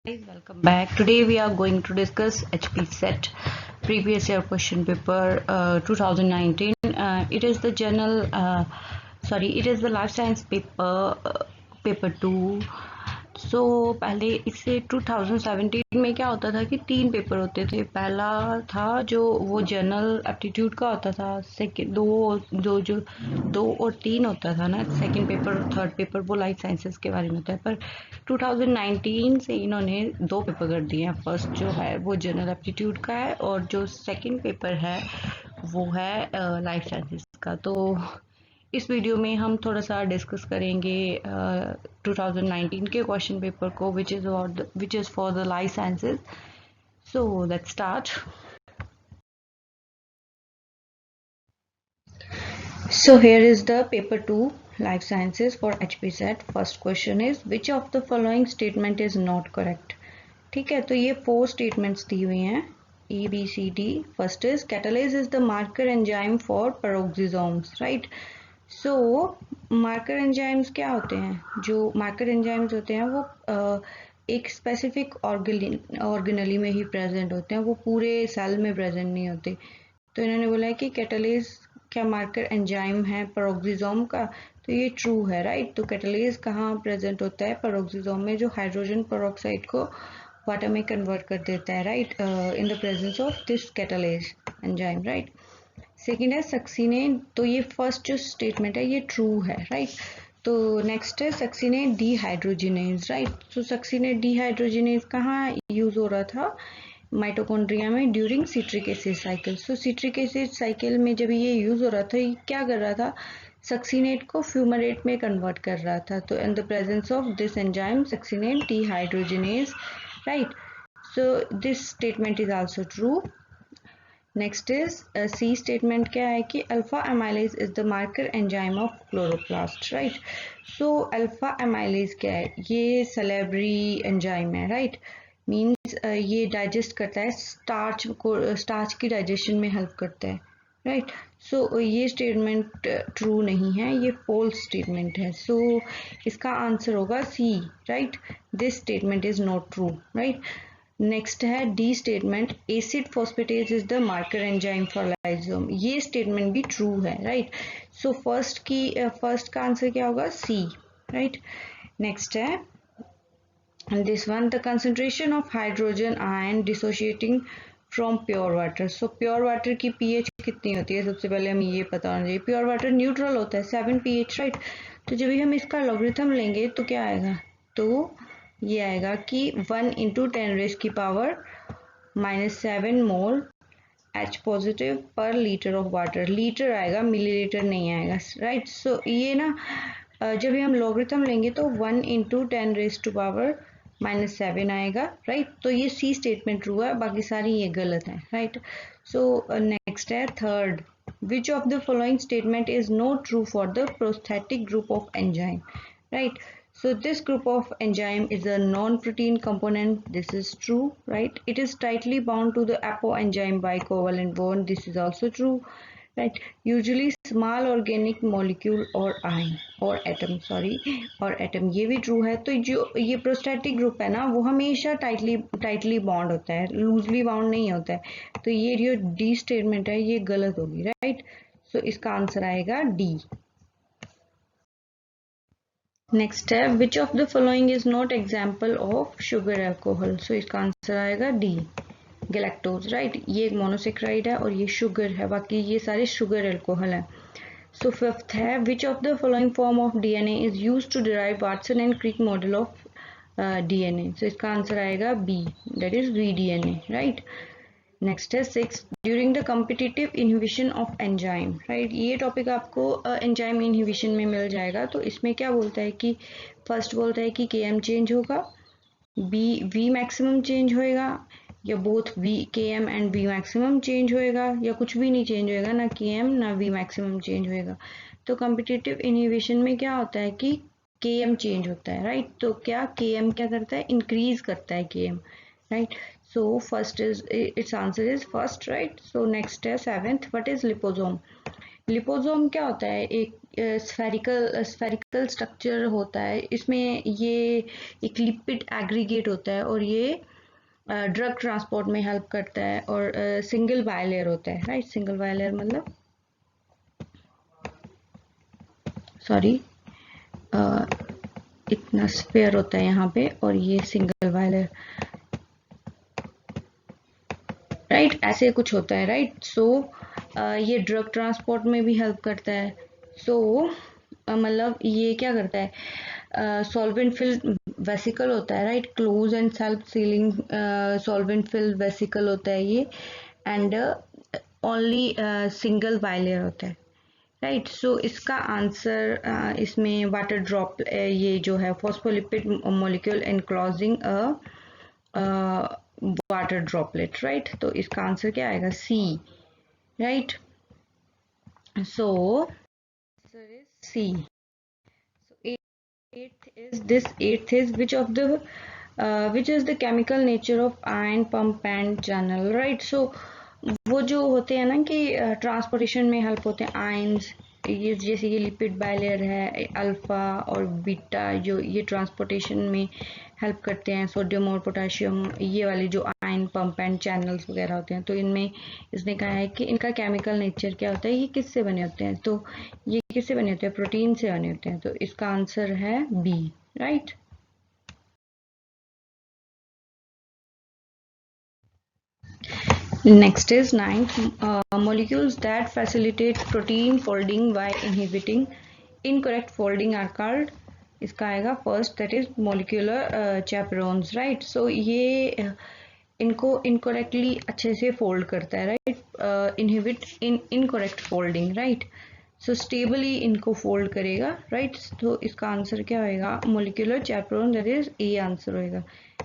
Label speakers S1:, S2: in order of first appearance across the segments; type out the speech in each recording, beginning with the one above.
S1: Guys, welcome back. Today we are going to discuss HP set previous year question paper 2019. It is the it is the life science paper 2. सो पहले इससे 2017 में क्या होता था कि 3 paper होते थे। पहला था जो वो जनरल एप्टीट्यूड का होता था, सेकंड दो और 3 होता था ना, सेकंड पेपर और थर्ड पेपर वो लाइफ साइंसेस के बारे में होता है। पर 2019 से इन्होंने 2 पेपर कर दिए हैं। फर्स्ट जो है वो जनरल एप्टीट्यूड का है और जो सेकंड पेपर है वो है लाइफ साइंसेस का। तो इस वीडियो में हम थोड़ा सा डिस्कस करेंगे 2019 के क्वेश्चन पेपर को which is for the life sciences. So let's start. So here is the paper 2 life sciences for HP set. First question is which of the following statement is not correct. ठीक है, तो ये 4 statements दी हुई हैं E, B, C, D. First is catalase is the marker enzyme for peroxisomes, right? So marker enzymes क्या होते हैं? जो मार्कर एंजाइम्स होते हैं वो एक स्पेसिफिक ऑर्गेनली में ही प्रेजेंट होते हैं, वो पूरे सेल में प्रेजेंट नहीं होते। तो इन्होंने बोला है कि कैटालेज क्या मार्कर एंजाइम है पेरोक्सिसोम का, तो ये ट्रू है, राइट। तो कैटालेज कहाँ प्रेजेंट होता है? पेरोक्सिसोम में, जो हाइड्रोजन पेरोक्साइड को वाटर में कन्वर्ट कर देता है, right, in the presence of this catalase enzyme, right. Second है सक्सीनेट, तो ये फर्स्ट जो स्टेटमेंट है ये ट्रू है, राइट। तो नेक्स्ट है सक्सीनेट डीहाइड्रोजिनेज, राइट। तो सक्सीनेट डीहाइड्रोजिनेज कहाँ यूज हो रहा था? माइटोकॉन्ड्रिया में ड्यूरिंग सिट्रिक एसिड साइकिल। सो सिट्रिक एसिड साइकिल में जब ये यूज हो रहा था, ये क्या कर रहा था? सक्सीनेट को फ्यूमरेट में कन्वर्ट कर रहा था। तो in the presence of this enzyme succinate dehydrogenase, right. So this statement is also true. Next is C statement क्या है कि alpha amylase is the marker enzyme of chloroplast, right. So alpha amylase क्या है? ये salivary enzyme है, right. Means ये digest करता है स्टार्च की डाइजेशन में हेल्प करता है, राइट। सो ये स्टेटमेंट ट्रू नहीं है, ये फॉल्स स्टेटमेंट है। सो इसका आंसर होगा C, right. This statement is not true, right. Next है D statement, acid phosphatase is the marker enzyme for lysosome. ये स्टेटमेंट भी ट्रू है, राइट। सो फर्स्ट का आंसर क्या होगा? C, right. नेक्स्ट है this one, the concentration of hydrogen ion dissociating from pure water. So pure water की pH कितनी होती है? सबसे पहले हमें ये पता होना चाहिए। प्योर वाटर न्यूट्रल होता है, 7 pH, राइट। तो जब भी हम इसका लॉगरिथम लेंगे तो क्या आएगा? तो ये आएगा कि 1 × 10⁻⁻7 मोल H पॉजिटिव पर लीटर ऑफ वाटर। लीटर आएगा, मिलीलीटर नहीं आएगा, राइट। सो ये ना जब भी हम लॉगरिथम लेंगे तो 1 × 10⁻⁻7 आएगा, राइट। तो ये सी स्टेटमेंट ट्रू है, बाकी सारी ये गलत है, राइट। सो नेक्स्ट है third, which of the following statement is not true for the prosthetic group of enzyme, right? So this group of enzyme is a non-protein component. This is true, right? It is tightly bound to the apoenzyme by covalent bond. This is also true, right? Usually small organic molecule or ion or atom ये भी true है। तो जो ये prosthetic group है ना, वो हमेशा tightly bound होता है, loosely bound नहीं होता है। तो ये जो D statement है ये गलत होगी, right? So इसका आंसर आएगा D। नेक्स्ट है which of the following is not example of sugar alcohol. So इसका आंसर आएगा डी, गैलेक्टोज, राइट। ये एक मोनोसेक्राइड है और ये शुगर है, बाकी ये सारे शुगर अल्कोहल है। सो फिफ्थ है which of the following form of DNA is used to derive Watson and Crick model of DNA. So इसका आंसर आएगा B, that is VDNA, right. Next है six, during the competitive inhibition of enzyme, right. ये topic आपको enzyme inhibition में मिल जाएगा। तो इसमें क्या बोलता है कि फर्स्ट बोलता है कि Km चेंज होगा, V मैक्सिमम चेंज होएगा, या both Km and V maximum change होएगा, या कुछ भी नहीं चेंज होएगा, ना Km ना V मैक्सिमम चेंज होएगा। तो कम्पिटिटिव इनहिबिशन में क्या होता है कि Km चेंज होता है, राइट। तो क्या Km क्या करता है? इंक्रीज करता है Km, right? So first is its answer is first, right? So next है seventh, what is liposome? Liposome क्या होता है, एक स्फेरिकल स्ट्रक्चर होता है, इसमें ये एक लिपिड एग्रीगेट होता है और ये ड्रग ट्रांसपोर्ट में हेल्प करता है और सिंगल बायलेयर होता है, राइट। सिंगल बायलेयर मतलब सॉरी इतना स्पेयर होता है यहाँ पे और ये सिंगल बायलेयर, राइट, ऐसे कुछ होता है, राइट। सो ये ड्रग ट्रांसपोर्ट में भी हेल्प करता है। सो मतलब ये क्या करता है, सॉल्वेंट फिल्ड वेसिकल होता है, right, close and self ceiling solvent field vesicle होता है ये, एंड ओनली सिंगल बायलेयर होता है, राइट। सो इसका आंसर इसमें वाटर ड्रॉप, ये जो है phospholipid molecule enclosing water droplet, right. तो इसका आंसर क्या आएगा, C, right. So answer is C. So eighth is which is the chemical nature of ion pump and channel, right? So वो जो होते हैं ना कि ट्रांसपोर्टेशन में हेल्प होते हैं आयंस, ये जैसे ये लिपिड बायलेयर है, अल्फा और बीटा, जो ये ट्रांसपोर्टेशन में हेल्प करते हैं, सोडियम और पोटेशियम, ये वाले जो आयन पंप एंड चैनल्स वगैरह होते हैं। तो इनमें इसने कहा है कि इनका केमिकल नेचर क्या होता है, ये किससे बने होते हैं, तो ये किससे बने होते हैं, प्रोटीन से बने होते हैं। तो इसका आंसर है B, right. Next is ninth, molecules that facilitate protein folding by inhibiting incorrect folding are called, इसका आएगा first, that is molecular chaperones, right. So ये इनको इनकोरेक्टली अच्छे से फोल्ड करता है, right, inhibit incorrect folding, right. So stably इनको fold करेगा, राइट। तो इसका आंसर क्या होएगा, molecular chaperone, that is a answer होएगा।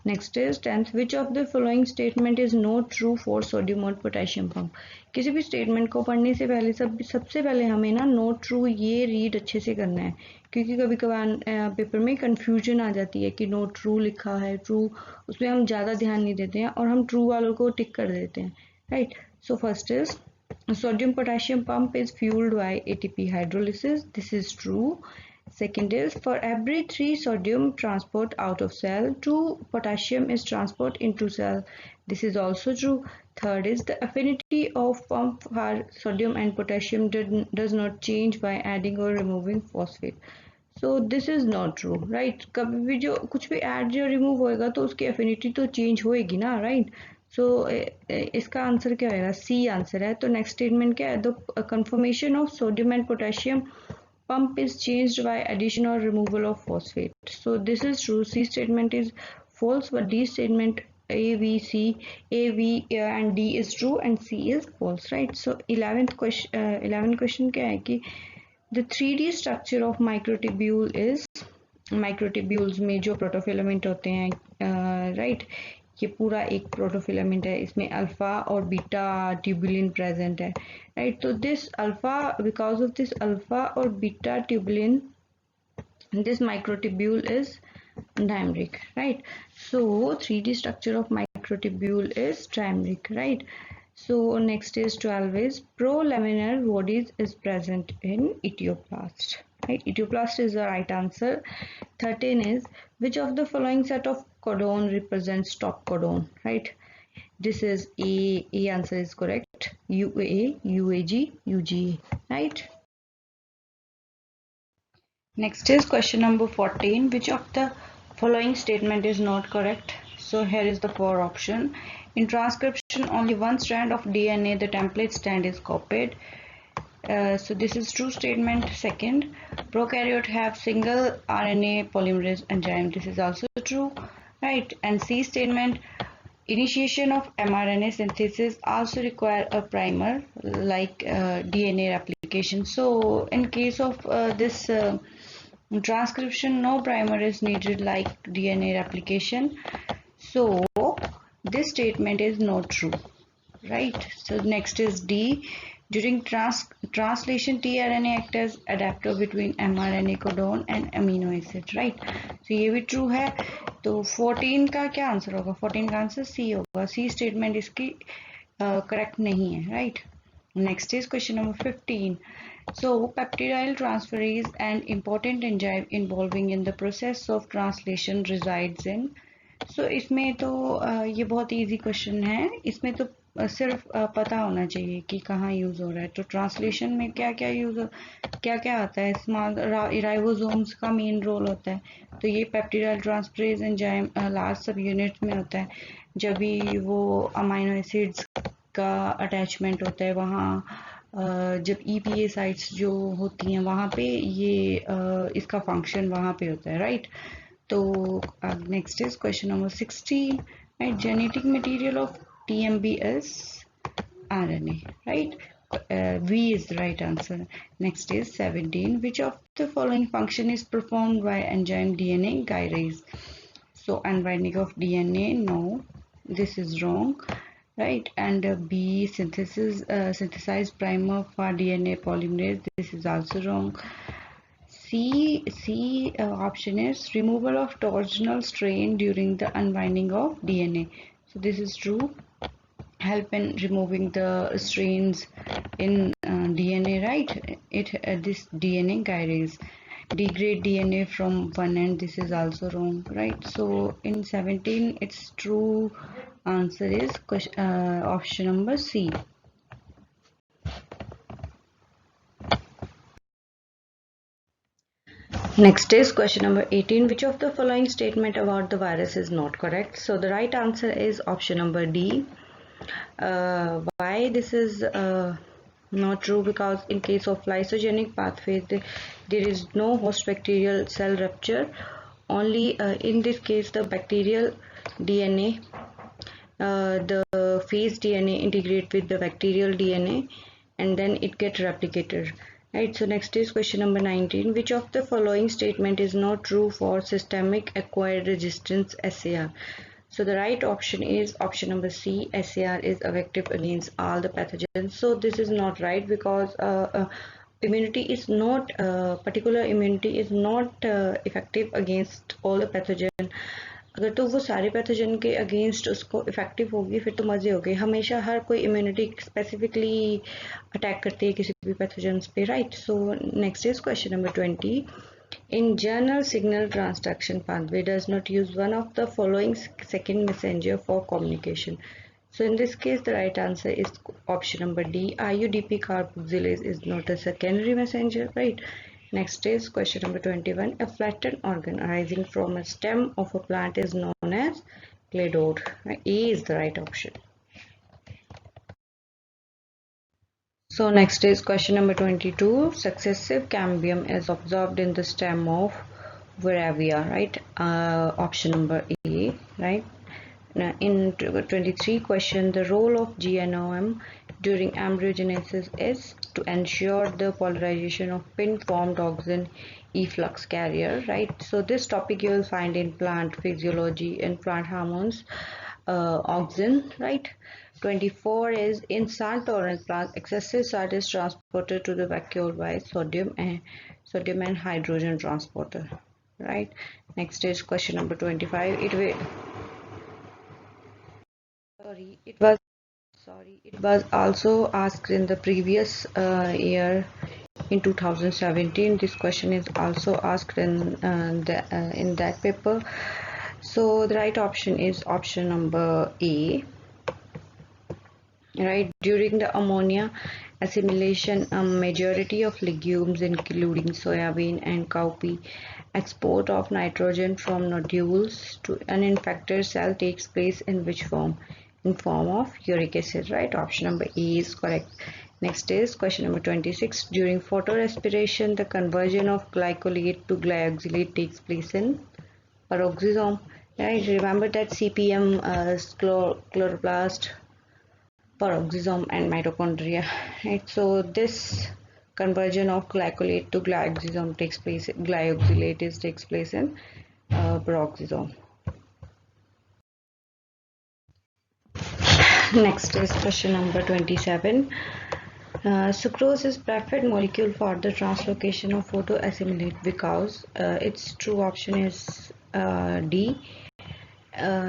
S1: Next is tenth, which of the following statement is not true for sodium और पोटेशियम पंप। किसी भी स्टेटमेंट को पढ़ने से पहले सबसे पहले हमें ना नॉट ट्रू ये रीड अच्छे से करना है, क्योंकि कभी कभार पेपर में कंफ्यूजन आ जाती है कि नॉट ट्रू लिखा है, ट्रू, उसमें हम ज़्यादा ध्यान नहीं देते हैं और हम ट्रू वालों को टिक कर देते हैं, right. So first is sodium potassium pump is fueled by ATP hydrolysis. This is true. Second is for every 3 sodium transport out of cell, 2 potassium is transport into cell. This is also true. Third is the affinity of pump for sodium and potassium does not change by adding or removing phosphate. So this is not true, right? कभी भी जो कुछ भी add या remove होएगा तो उसकी affinity तो change होएगी ना, right? सो इसका आंसर क्या होगा, सी आंसर है। तो नेक्स्ट स्टेटमेंट क्या है, the confirmation of sodium and potassium pump is changed by addition or removal of phosphate. So this is true. C statement is false, but D statement A, B, C, A, B and D is true and C is false, right? So 11th question क्या है कि the 3D structure of microtubule is, microtubules में जो protofilament होते हैं, right, ये पूरा एक प्रोटोफिलामेंट है, इसमें अल्फा और बीटा ट्यूबुलिन प्रेजेंट है, राइट। तो this alpha, because of this alpha और beta tubulin, this microtubule is dimeric, right? So 3D structure of microtubule is trimeric, right? So next is 12 is prolaminar bodies is present in etioplast, right? Etioplast is the right answer. 13 is which of the following set of codon represents stop codon, right? This is A answer is correct. UAA, UAG, UGA, right? Next is question number 14. Which of the following statement is not correct? So here is the 4 option. In transcription, only one strand of DNA, the template strand, is copied. So this is true statement. Second, prokaryote have single RNA polymerase enzyme. This is also true, right? And C statement, initiation of mRNA synthesis also require a primer like DNA replication. So in case of this transcription, no primer is needed like DNA replication. So this statement is not true, right? So next is D. During translation, tRNA act as adapter between mRNA codon and amino acid, right? So ये भी true है। तो 14 का क्या answer होगा, 14 का answer C होगा। C statement इसकी करेक्ट नहीं है, right. Next is question number 15. So, peptidyl transferase, an important enzyme involving in the process of translation, resides in. So, इसमें तो ये बहुत इजी क्वेश्चन है. इसमें तो सिर्फ पता होना चाहिए कि कहाँ यूज हो रहा है. तो ट्रांसलेशन में क्या क्या क्या क्या आता है. स्मॉल राइबोसोम्स का मेन रोल होता है. तो ये पेप्टिडाइल ट्रांसफरेज एंजाइम लार्ज सब यूनिट में होता है. जब भी वो अमाइनो एसिड्स का अटैचमेंट होता है वहाँ जब EPA साइट्स जो होती हैं वहाँ पे ये इसका फंक्शन वहाँ पे होता है, राइट. तो next is question number 16. Right, genetic material of TMB is RNA, right. V is the right answer. Next is 17. Which of the following function is performed by enzyme DNA gyrase? So unbinding of DNA, no, this is wrong, right. And B, synthesized primer for DNA polymerase, this is also wrong. C option is removal of torsional strain during the unbinding of DNA. So this is true. Help in removing the strains in DNA, right. This DNA gyrase degrade DNA from one end, this is also wrong, right. So in 17 its true answer is option number C. Next is question number 18. Which of the following statement about the virus is not correct? So the right answer is option number D. Why this is not true? Because in case of lysogenic pathways, there is no host bacterial cell rupture. Only in this case, the bacterial DNA, the phase DNA integrate with the bacterial DNA, and then it gets replicated. Right. So next is question number 19. Which of the following statement is not true for systemic acquired resistance SAR? So the right option is option number C. SAR is effective against all the pathogens. So this is not right because immunity is not particular immunity is not effective against all the pathogen. अगर तो वो सारे pathogen के against उसको effective होगी फिर तो मजे हो गए. हमेशा हर कोई इम्यूनिटी स्पेसिफिकली अटैक करती है किसी भी पैथोजन पे, right. So next is question number 20. In general, signal transduction pathway does not use one of the following second messenger for communication. So in this case, the right answer is option number D. IUDP carboxylase is not a secondary messenger, right? Next is question number 21. A flattened organ arising from a stem of a plant is known as cladode. A is the right option. So next is question number 22. Successive cambium is observed in the stem of Varavia, right. Option number A, right. Now in 23 question, the role of GNOM during embryogenesis is to ensure the polarization of pin-formed auxin efflux carrier, right. So this topic you will find in plant physiology and plant hormones, auxin, right. 24 is in salt tolerant plants, excessive salt is transported to the vacuole by sodium and hydrogen transporter, right. Next is question number 25. It was also asked in the previous year in 2017. This question is also asked in that paper. So the right option is option number A. Right, during the ammonia assimilation, a majority of legumes including soybean and cowpea export of nitrogen from nodules to an infected cell takes place in which form? In form of uric acid, right. Option number A is correct. Next is question number 26. During photorespiration, the conversion of glycolate to glyoxylate takes place in peroxisome, right. Remember that CPM, chloroplast, peroxisome and mitochondria, right. So this conversion of glycolate to glyoxisome takes place in peroxisome. Next is question number 27. Sucrose is preferred molecule for the translocation of photoassimilate because its true option is D.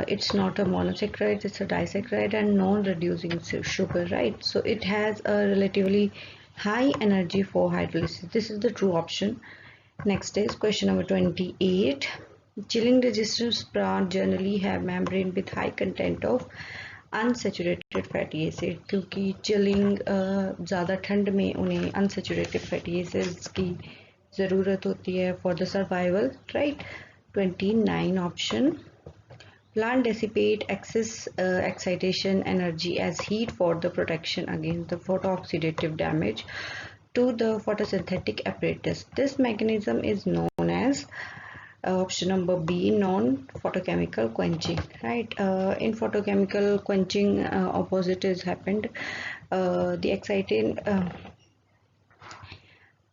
S1: it's not a monosaccharide, it's a disaccharide and non-reducing sugar, right? So it has a relatively high energy for hydrolysis. This is the true option. Next is question number 28. Chilling resistance plants generally have membrane with high content of unsaturated fatty acid, क्योंकि chilling ज़्यादा ठंड में उन्हें unsaturated fatty acids की ज़रूरत होती है for the survival, right. 29 option. Plant dissipate excess excitation energy as heat for the protection against the photooxidative damage to the photosynthetic apparatus. This mechanism is known as option number B, non-photochemical quenching, right? In photochemical quenching, opposite is happened. The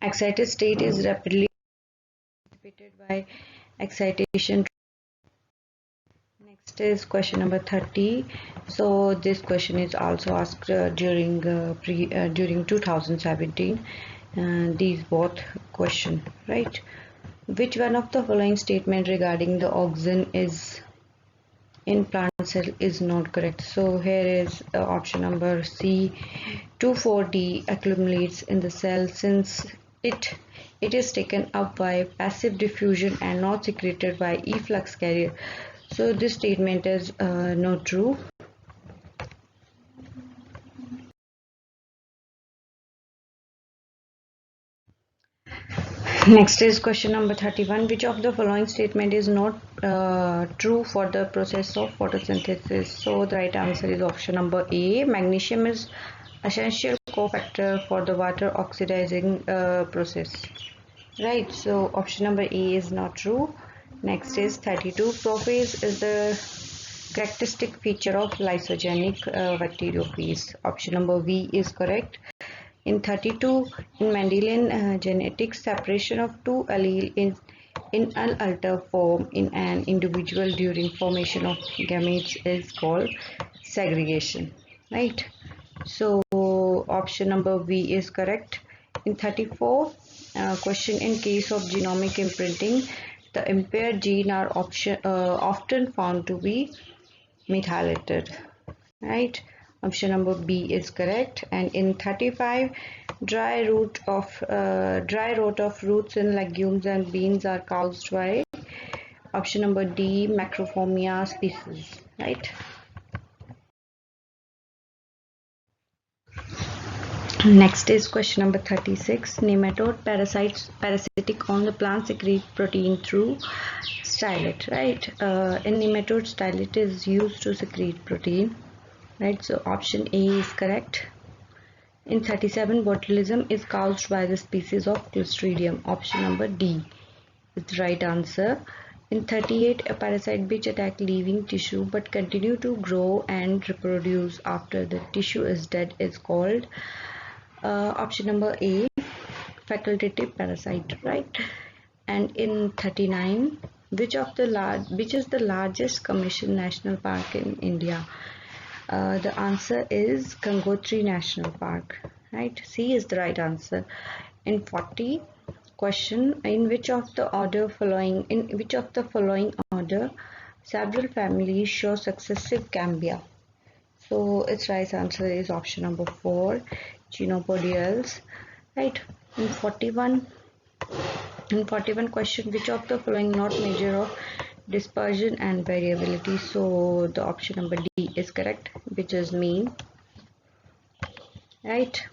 S1: excited state is rapidly dissipated by excitation. Next is question number 30. So this question is also asked during 2017. These both question, right? Which one of the following statement regarding the oxygen is in plant cell is not correct? So here is option number C. 2,4-D accumulates in the cell since it is taken up by passive diffusion and not secreted by efflux carrier. So this statement is not true. Next is question number 31. Which of the following statement is not true for the process of photosynthesis? So the right answer is option number A. Magnesium is essential cofactor for the water oxidizing process. Right, so option number A is not true. Next is 32. Prophase is the characteristic feature of lysogenic bacteriophage. Option number B is correct. In 32, in Mendelian genetics, separation of two alleles in unaltered form in an individual during formation of gametes is called segregation, right? So option number B is correct. In 34, question, in case of genomic imprinting, the impaired gene are often found to be methylated, right? Option number B is correct. And in 35, dry rot of roots in legumes and beans are caused by option number D, Macrophomia species, right? Next is question number 36. Nematode parasitic on the plant secrete protein through stylet, right? In nematode, stylet is used to secrete protein, right? So option A is correct. In 37, botulism is caused by the species of Clostridium. Option number D is the right answer. In 38, a parasite which attack living tissue but continue to grow and reproduce after the tissue is dead is called option number A, facultative parasite, right? And in 39, which is the largest commercial national park in India? The answer is Gangotri National Park, right? C is the right answer. In 40, question, in which of the following order several families show successive cambia? So its right answer is option number 4, Chenopodiales, right? In 41 question, which of the following not measure of dispersion and variability? So the option number D is correct, which is mean, right?